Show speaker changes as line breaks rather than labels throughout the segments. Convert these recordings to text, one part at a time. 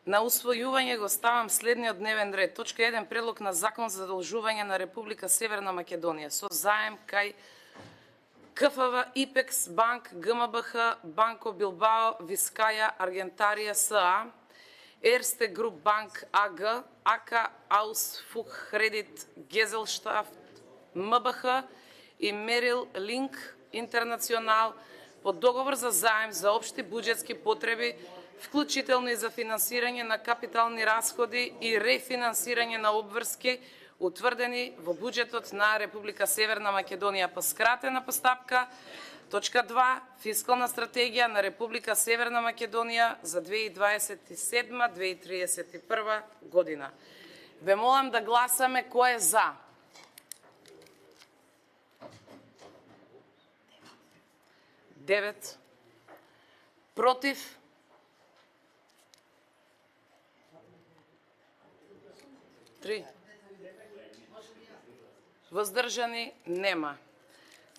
На усвојување го ставам следниот дневен ред. Точка 1. Предлог на закон за задолжување на Република Северна Македонија со заем кај КФВ, Ипекс банк, ГМБХ, Банко Билбао, Вискаја, Аргентарија СА, Ерсте Груп банк АГ, АК Аусфух Кредит Гезелштафт МБХ и Мерил Линк Интернационал по договор за заем за општи буџетски потреби, вклучително и за финансирање на капитални расходи и рефинансирање на обврски утврдени во буџетот на Република Северна Македонија по скратена постапка. Точка 2. Фискална стратегија на Република Северна Македонија за 2027-2031 година. Ве молам да гласаме кој е за. 9. Против. 3. Воздржани нема.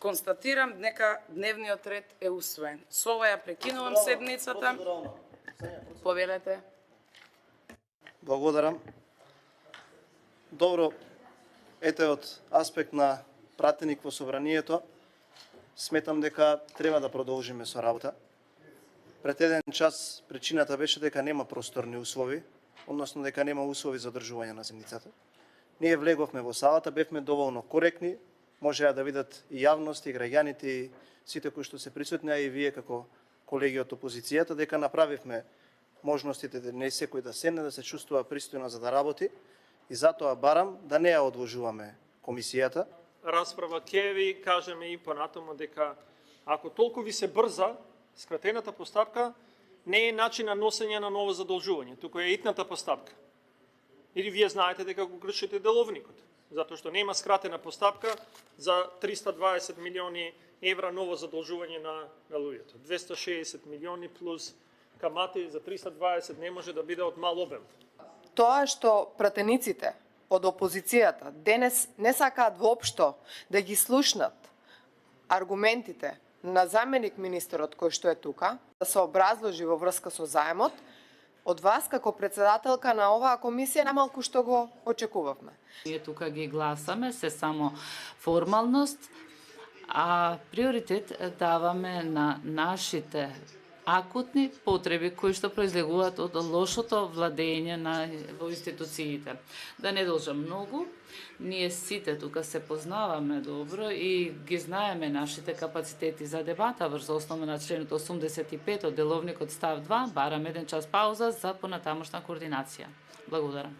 Констатирам дека дневниот ред е усвоен. Со ова ја прекинувам седницата. Повелете.
Благодарам. Добро, ете од аспект на пратеник во собранието, сметам дека треба да продолжиме со работа. Пред еден час причината беше дека нема просторни услови, односно дека нема услови за одржување на седницата. Ние влеговме во салата, бевме доволно коректни, можеа да видат и јавност, и граѓаните, и сите кои што се присутни, а и вие како колеги од опозицијата, дека направивме можностите да не секој да седне, да се чувствува пристојно за да работи, и затоа барам да не ја одложуваме комисијата.
Расправа ќе ви кажеме и понатаму дека ако толку ви се брза, скратената постапка не е начин на носење на ново задолжување, туку е итната постапка. Или вие знаете дека го кршите деловникот, затоа што нема скратена постапка за 320 милиони евра ново задолжување на луѓето. 260 милиони плюс камати за 320 не може да биде од мал обем.
Тоа што пратениците од опозицијата денес не сакаат воопшто да ги слушнат аргументите на заменик министерот кој што е тука, да се образложи во врска со заемот, од вас како председателка на оваа комисија намалку што го очекувавме.
Ние тука ги гласаме, се само формалност, а приоритет даваме на нашите акутни потреби кои што произлегуваат од лошото владење во институциите. Да не должам многу, ние сите тука се познаваме добро и ги знаеме нашите капацитети за дебата врз основа на членот 85 од деловникот став 2, барам 1 час пауза за понатамошна координација. Благодарам.